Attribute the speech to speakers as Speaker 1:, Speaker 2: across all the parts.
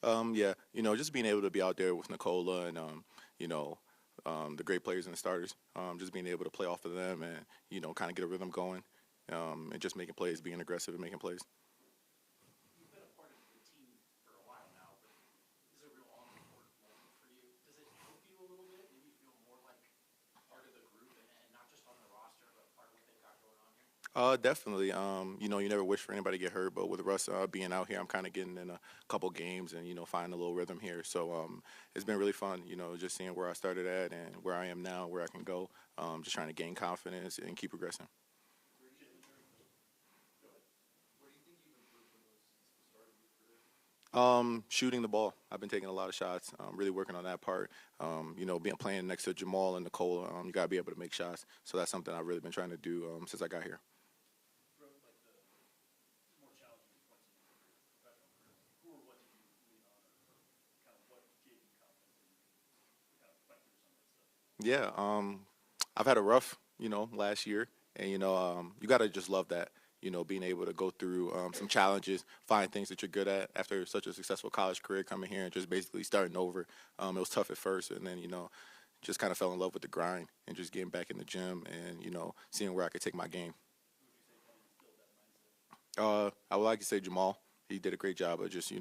Speaker 1: Yeah, just being able to be out there with Nikola and you know, the great players and the starters, just being able to play off of them and kind of get a rhythm going, and just making plays, being aggressive and making plays.
Speaker 2: You've been a part of the team for a while now, but this is a real on-the-court moment for you. Does it help you a little bit? Maybe you feel more like part of the group and not just on the roster, but part of what they've got going on here?
Speaker 1: Definitely. You never wish for anybody to get hurt, but with Russ being out here, I'm kind of getting in a couple games and finding a little rhythm here. So it's been really fun. Just seeing where I started at and where I am now, where I can go. Just trying to gain confidence and keep progressing.
Speaker 2: Where do you think Go ahead. Where do you think you've improved the most since the start of your career?
Speaker 1: Shooting the ball. I've been taking a lot of shots. Really working on that part. Being playing next to Jamal and Nicola, you gotta be able to make shots. So that's something I've really been trying to do since I got here.
Speaker 2: Throughout like the more challenging points in your career, professional career, like who or what did you lean on, or kind of what gave you confidence that you could kind of fight through some of that stuff?
Speaker 1: Yeah, I've had a rough, last year, and you gotta just love that. Being able to go through some challenges, find things that you're good at after such a successful college career, coming here and just basically starting over. It was tough at first, and then just kind of fell in love with the grind and just getting back in the gym and seeing where I could take my game.
Speaker 2: Who would you say kind of instilled that mindset?
Speaker 1: I would like to say Jamal. He did a great job of just me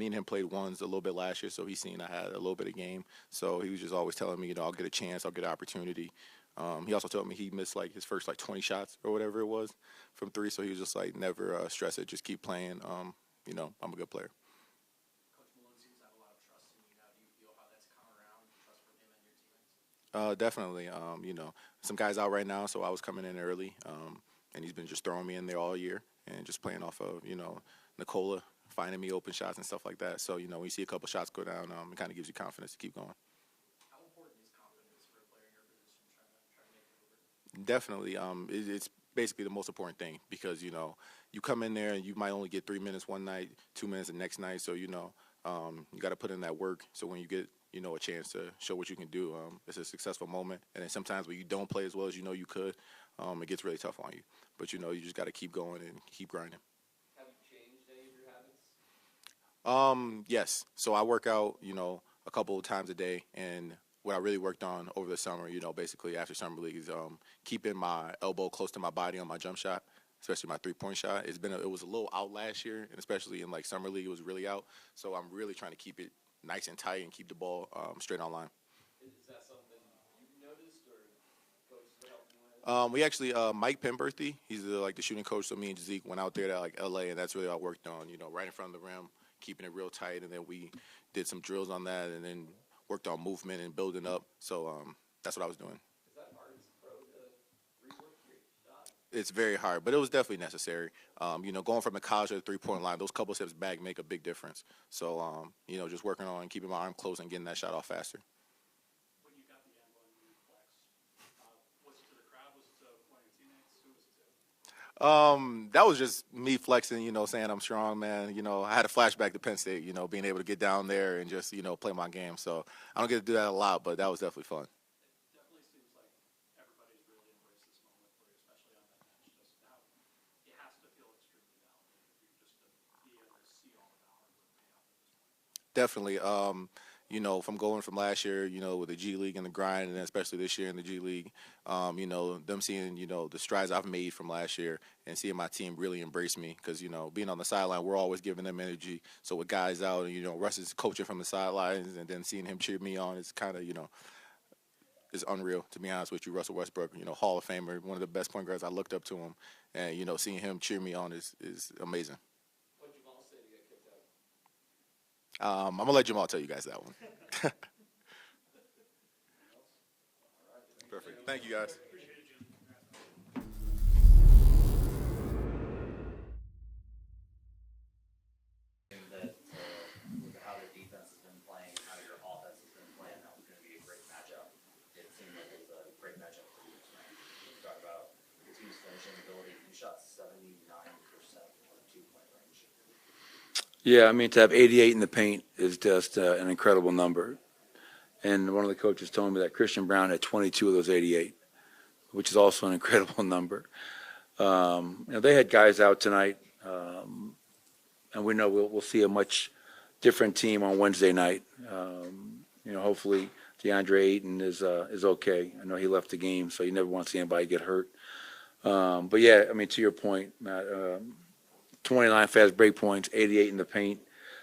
Speaker 1: and him played ones a little bit last year, so he's seen I had a little bit of game. So he was just always telling me, I'll get a chance, I'll get an opportunity. He also told me he missed like his first like 20 shots or whatever it was from three. So he was just like, never stress it, just keep playing. I'm a good player.
Speaker 2: Coach Malone seems to have a lot of trust in you now. Do you feel how that's come around, trust from him and your teammates?
Speaker 1: Definitely. Some guys out right now, so I was coming in early, and he's been just throwing me in there all year and just playing off of Nicola finding me open shots and stuff like that. So when you see a couple shots go down, it kind of gives you confidence to keep going.
Speaker 2: How important is confidence for a player in your position trying to make it over?
Speaker 1: Definitely. It's basically the most important thing because you come in there and you might only get 3 minutes one night, 2 minutes the next night. So you got to put in that work. So when you get a chance to show what you can do, it's a successful moment. And then sometimes when you don't play as well as you could, it gets really tough on you. But you just got to keep going and keep grinding.
Speaker 2: Have you changed any of your habits?
Speaker 1: Yes. So I work out, a couple of times a day, and what I really worked on over the summer, basically after summer league, is keeping my elbow close to my body on my jump shot, especially my 3-point shot. It was a little out last year, and especially in like summer league, it was really out. So I'm really trying to keep it nice and tight and keep the ball straight on line.
Speaker 2: Is that something you've noticed or coaches are helping you with?
Speaker 1: We actually Mike Penberthy, he's the shooting coach. So me and Zeke went out there to like LA, and that's really all I worked on. Right in front of the rim, keeping it real tight, and then we did some drills on that, and then worked on movement and building up. So that's what I was doing.
Speaker 2: Is that hard as a pro to rework your shot?
Speaker 1: It's very hard, but it was definitely necessary. Going from the college to the 3-point line, those couple steps back make a big difference. So just working on keeping my arm close and getting that shot off faster.
Speaker 2: When you got the angle and you flex, was it to the crowd? Was it to one of your teammates? Who was it to?
Speaker 1: That was just me flexing, saying I'm strong, man. I had a flashback to Penn State, being able to get down there and just, play my game. So I don't get to do that a lot, but that was definitely fun.
Speaker 2: It definitely seems like everybody's really embraced this moment for you, especially on that bench. Just now, it has to feel extremely validating for you just to be able to see all the hard work pay off at this point.
Speaker 1: Definitely. From going from last year, with the G League and the grind, and then especially this year in the G League, them seeing, the strides I've made from last year and seeing my team really embrace me because, being on the sideline, we're always giving them energy. So with guys out, and, Russ is coaching from the sidelines and then seeing him cheer me on, it's kind of, it's unreal, to be honest with you. Russell Westbrook, Hall of Famer, one of the best point guards. I looked up to him, and, seeing him cheer me on is amazing.
Speaker 2: What did Jamal say to get kicked out?
Speaker 1: I'm going to let Jamal tell you guys that one. Perfect. Thank you, guys.
Speaker 2: Appreciate it, Jim.
Speaker 3: That with how their defense has been playing, how your offense has been playing, that was going to be a great matchup. It seemed like it was a great matchup for you tonight. You talk about your team's finishing ability. You shot 79% from the 2-point range.
Speaker 4: Yeah, I mean, to have 88 in the paint is just an incredible number. And one of the coaches told me that Christian Brown had 22 of those 88, which is also an incredible number. They had guys out tonight, and we know we'll see a much different team on Wednesday night. Hopefully DeAndre Ayton is okay. I know he left the game, so you never want to see anybody get hurt. But yeah, I mean, to your point, Matt, 29 fast break points, 88 in the paint,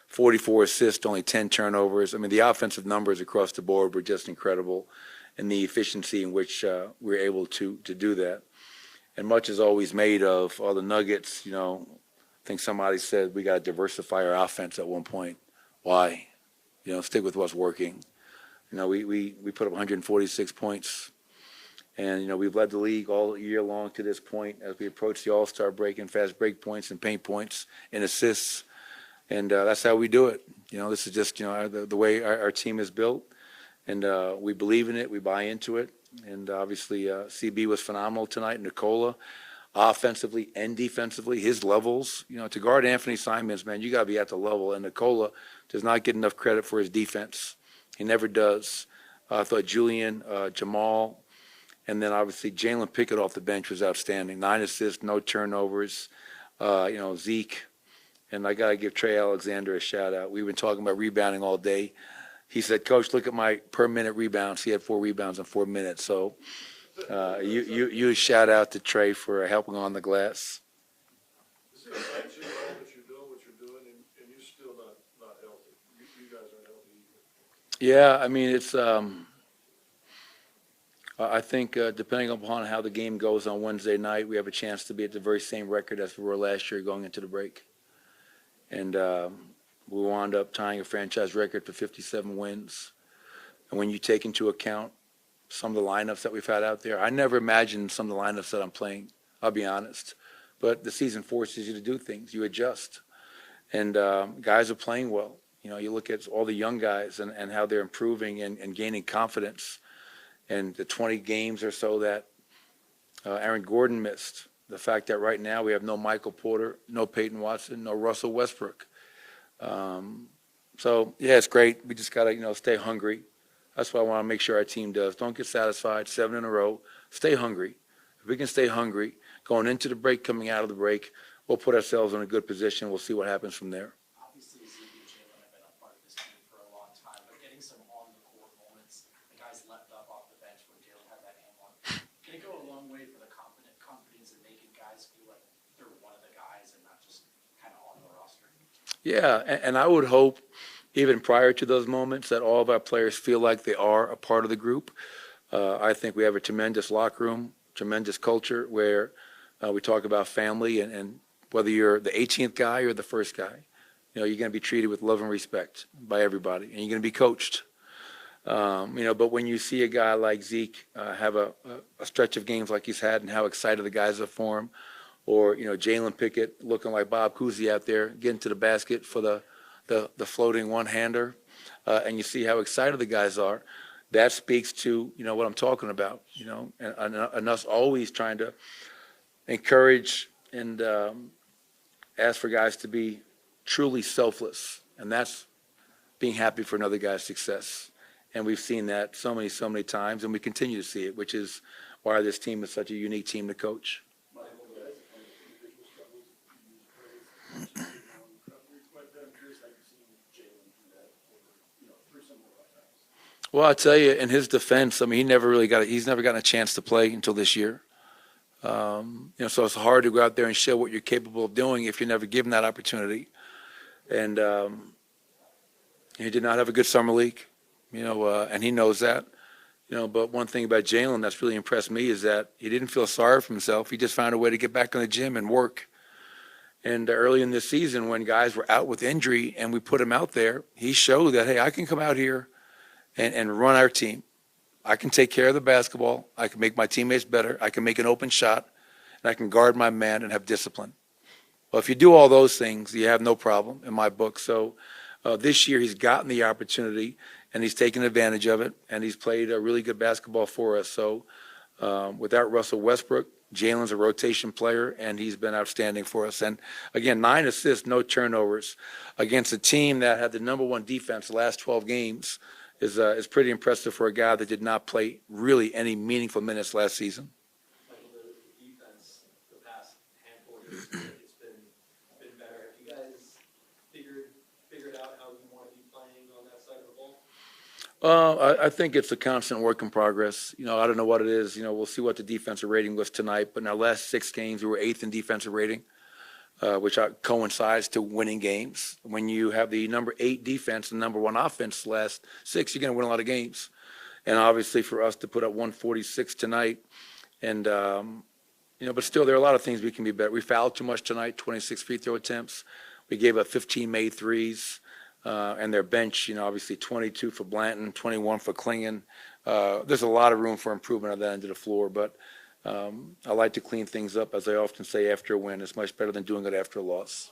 Speaker 4: 44 assists, only 10 turnovers. I mean, the offensive numbers across the board were just incredible, and the efficiency in which we were able to do that. And much is always made of all the Nuggets. I think somebody said we got to diversify our offense at one point. Why? Stick with what's working. We put up 146 points, and we've led the league all year long to this point as we approach the All-Star break in fast break points and paint points and assists, and that's how we do it. This is just the way our team is built, and we believe in it, we buy into it, and obviously CB was phenomenal tonight. Nikola, offensively and defensively, his levels. To guard Anthony Simons, man, you got to be at the level, and Nikola does not get enough credit for his defense. He never does. I thought Julian, Jamal, and then obviously Jalen Pickett off the bench was outstanding. 9 assists, no turnovers. Zeke, and I got to give Trey Alexander a shout out. We've been talking about rebounding all day. He said, "Coach, look at my per minute rebounds." He had 4 rebounds in 4 minutes. So you shout out to Trey for helping on the glass.
Speaker 5: This is actually all that you're doing, and you're still not healthy. You guys aren't healthy either.
Speaker 4: Yeah, I mean, it's I think depending upon how the game goes on Wednesday night, we have a chance to be at the very same record as we were last year going into the break. And we wound up tying a franchise record for 57 wins. And when you take into account some of the lineups that we've had out there, I never imagined some of the lineups that I'm playing, I'll be honest. But the season forces you to do things. You adjust. And guys are playing well. You look at all the young guys and how they're improving and gaining confidence. And the 20 games or so that Aaron Gordon missed, the fact that right now we have no Michael Porter, no Peyton Watson, no Russell Westbrook. So, yeah, it's great. We just got to, stay hungry. That's what I want to make sure our team does. Don't get satisfied, 7 in a row. Stay hungry. If we can stay hungry, going into the break, coming out of the break, we'll put ourselves in a good position. We'll see what happens from there.
Speaker 2: Obviously, Zeke and Jalen have been a part of this team for a long time, but getting some on-the-court moments, the guys leapt up off the bench when Jalen had that hand one. Can it go a long way for the confidence in making guys feel like they're one of the guys and not just kind of on the roster?
Speaker 4: Yeah, and I would hope, even prior to those moments, that all of our players feel like they are a part of the group. I think we have a tremendous locker room, tremendous culture where we talk about family, and whether you're the 18th guy or the first guy, you're going to be treated with love and respect by everybody, and you're going to be coached. But when you see a guy like Zeke have a stretch of games like he's had and how excited the guys are for him, or, Jalen Pickett looking like Bob Cousy out there getting to the basket for the floating one-hander, and you see how excited the guys are, that speaks to, what I'm talking about, and us always trying to encourage and ask for guys to be truly selfless, and that's being happy for another guy's success. And we've seen that so many times, and we continue to see it, which is why this team is such a unique team to coach. Well, I tell you, in his defense, I mean, he's never gotten a chance to play until this year. So it's hard to go out there and show what you're capable of doing if you're never given that opportunity. And he did not have a good summer league, and he knows that. But one thing about Jalen that's really impressed me is that he didn't feel sorry for himself. He just found a way to get back in the gym and work. And early in this season, when guys were out with injury and we put him out there, he showed that, hey, I can come out here and run our team. I can take care of the basketball. I can make my teammates better. I can make an open shot, and I can guard my man and have discipline. Well, if you do all those things, you have no problem in my book. So this year he's gotten the opportunity, and he's taken advantage of it, and he's played a really good basketball for us. So without Russell Westbrook, Jalen's a rotation player, and he's been outstanding for us. And, again, 9 assists, no turnovers against a team that had the number 1 defense the last 12 games is pretty impressive for a guy that did not play really any meaningful minutes last season.
Speaker 6: Michael, the defense the past handful of years, it's been better. Have you guys figured out how you
Speaker 4: I think it's a constant work in progress. I don't know what it is. We'll see what the defensive rating was tonight. But in our last 6 games, we were 8th in defensive rating, which coincides to winning games. When you have the number 8 defense and number 1 offense the last 6, you're going to win a lot of games. And obviously for us to put up 146 tonight, and but still there are a lot of things we can be better. We fouled too much tonight, 26 free throw attempts. We gave up 15 made threes. And their bench, obviously 22 for Blanton, 21 for Klingon. There's a lot of room for improvement on that end of the floor, but I like to clean things up, as I often say, after a win. It's much better than doing it after a loss.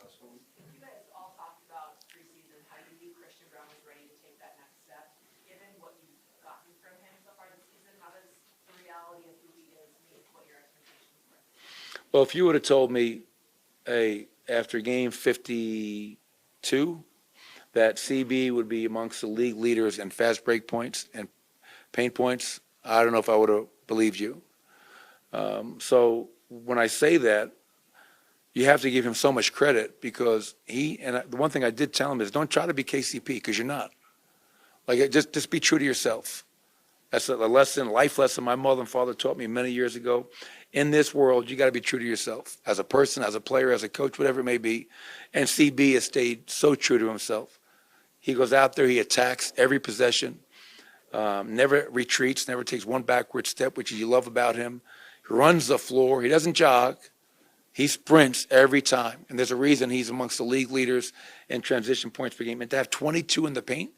Speaker 7: You guys all talked about preseason how you knew Christian Brown was ready to take that next step. Given what you've gotten from him so far this season, how does the reality of who he is meet what your expectations were?
Speaker 4: Well, if you would have told me, after game 52, that CB would be amongst the league leaders in fast break points and paint points, I don't know if I would have believed you. So when I say that, you have to give him so much credit because the one thing I did tell him is don't try to be KCP because you're not. Just be true to yourself. That's a life lesson my mother and father taught me many years ago. In this world, you got to be true to yourself as a person, as a player, as a coach, whatever it may be. And CB has stayed so true to himself. He goes out there, he attacks every possession, never retreats, never takes one backward step, which you love about him. He runs the floor. He doesn't jog. He sprints every time. And there's a reason he's amongst the league leaders in transition points per game. And to have 22 in the paint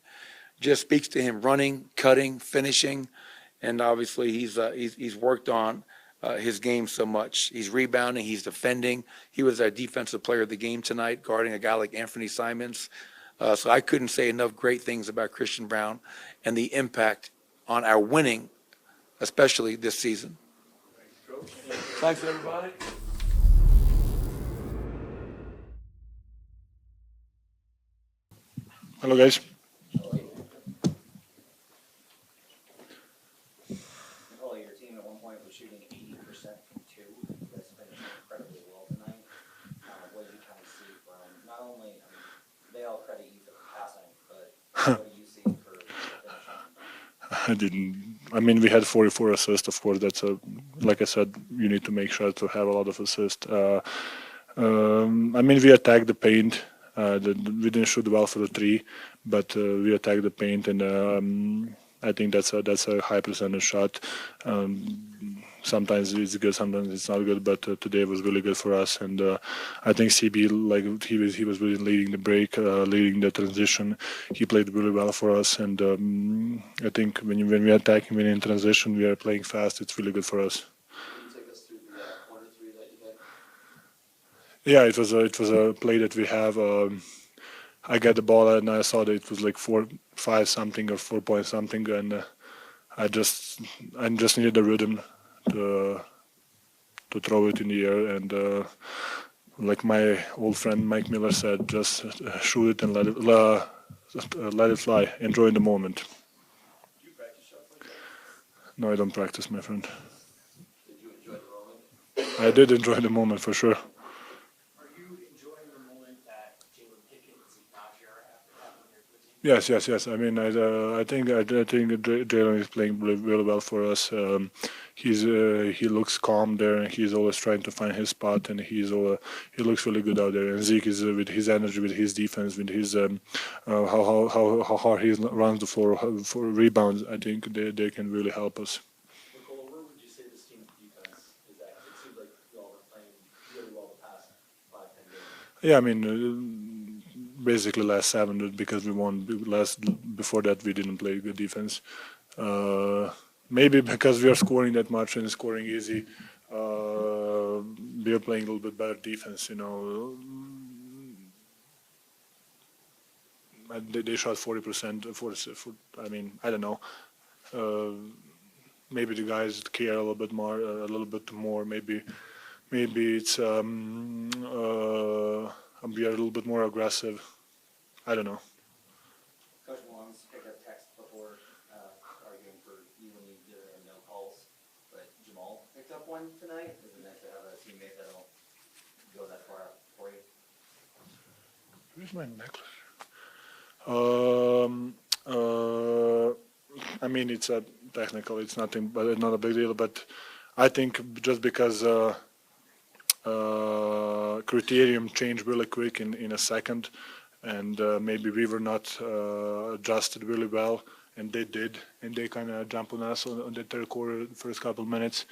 Speaker 4: just speaks to him running, cutting, finishing. And obviously he's worked on his game so much. He's rebounding. He's defending. He was our defensive player of the game tonight, guarding a guy like Anthony Simons. So I couldn't say enough great things about Christian Brown and the impact on our winning, especially this season. Thanks, everybody.
Speaker 5: Hello, guys.
Speaker 3: Nikola, your team at one point was shooting 80% from 2. You guys finished incredibly well tonight. What did you kind of see from not only, they all credit you for the passing, but what do you see for finishing?
Speaker 5: We had 44 assists, of course. Like I said, you need to make sure to have a lot of assists. We attacked the paint. We didn't shoot well for the 3, but we attacked the paint, and I think that's a high percentage shot. Sometimes it's good, sometimes it's not good, but today was really good for us. And I think CB, he was really leading the break, leading the transition. He played really well for us, and I think when we attack and when in transition, we are playing fast. It's really good for us.
Speaker 6: Can you take us through the corner 3 that you hit?
Speaker 5: Yeah, it was a play that we have. I got the ball and I saw that it was like 4-5 something or 4 point something, and I just needed the rhythm to throw it in the air, and like my old friend Mike Miller said, just shoot it and let it fly. Enjoy the moment.
Speaker 6: Do you practice shots like that?
Speaker 5: No, I don't practice, my friend.
Speaker 6: Did you enjoy the moment?
Speaker 5: I did enjoy the moment for sure.
Speaker 2: Are you enjoying the moment that Jalen Pickett is not here after having your team?
Speaker 5: Yes. I think Jalen is playing really well for us. He looks calm there, and he's always trying to find his spot, and he looks really good out there. And Zeke is with his energy, with his defense, with his how hard he runs the floor for rebounds. I think they can really help us.
Speaker 6: Nikola, where would you say this team's defense is at? It seems like you all were playing really well the past 5-10 games.
Speaker 5: Yeah, basically last 7 because we won. Before that, we didn't play good defense. Maybe because we are scoring that much and scoring easy, we are playing a little bit better defense. They shot 40%. I don't know. Maybe the guys care a little bit more. Maybe it's we are a little bit more aggressive. I don't know.
Speaker 3: Coach Malone's picked up text before arguing for you when you did no calls, but Jamal picked up one tonight. Is it nice to have a teammate that'll go that far out for you?
Speaker 5: Where's my necklace? I mean, it's a technical. It's nothing, but not a big deal. But I think just because criterium changed really quick in a second, and maybe we were not adjusted really well, and they did, and they kind of jumped on us on the third quarter, first couple minutes.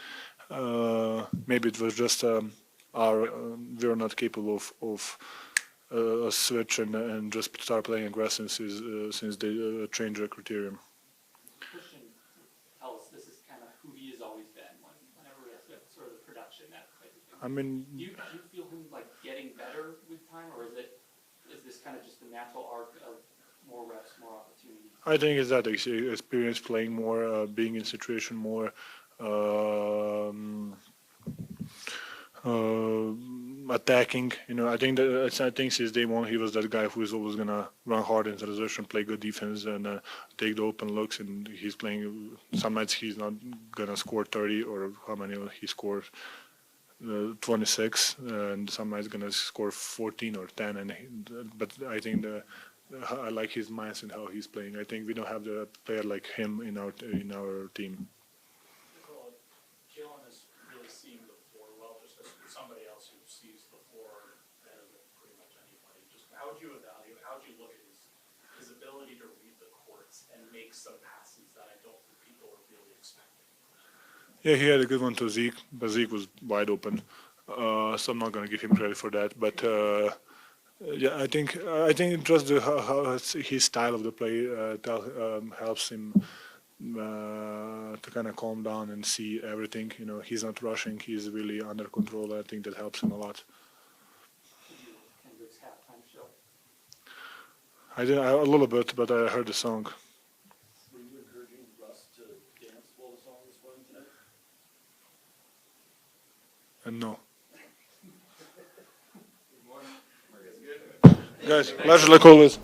Speaker 5: Maybe it was just we were not capable of a switch and just start playing aggressive since they changed the criterium.
Speaker 2: Christian tell us this is kind of who he has always been whenever it's sort of the production, that type of thing.
Speaker 5: I mean,
Speaker 2: Do you feel him like getting better with time, or is this kind of just the natural arc of more reps, more opportunities?
Speaker 5: I think it's that experience playing more, being in situation more, attacking. I think since day one he was that guy who is always gonna run hard in transition, play good defense, and take the open looks. And he's playing. Some nights he's not gonna score 30 or how many he scores. 26, and some nights gonna score 14 or 10. But I think I like his mindset and how he's playing. I think we don't have the player like him in our team.
Speaker 6: Nikola, Jalen is really seeing the floor well, just as somebody else who sees the floor better than pretty much anybody. Just how would you evaluate, how would you look at his ability to read the courts and make some passes that I don't think people are really expecting?
Speaker 5: Yeah, he had a good one to Zeke, but Zeke was wide open. So I'm not going to give him credit for that. But yeah, I think just how his style of the play helps him to kind of calm down and see everything. He's not rushing. He's really under control. I think that helps him a lot.
Speaker 2: Kendrick's halftime show.
Speaker 5: I did a little bit, but I heard the song.
Speaker 6: Were you encouraging Russ to dance while the song was playing tonight?
Speaker 5: And no.
Speaker 3: Good morning.
Speaker 5: Guys, pleasure like always.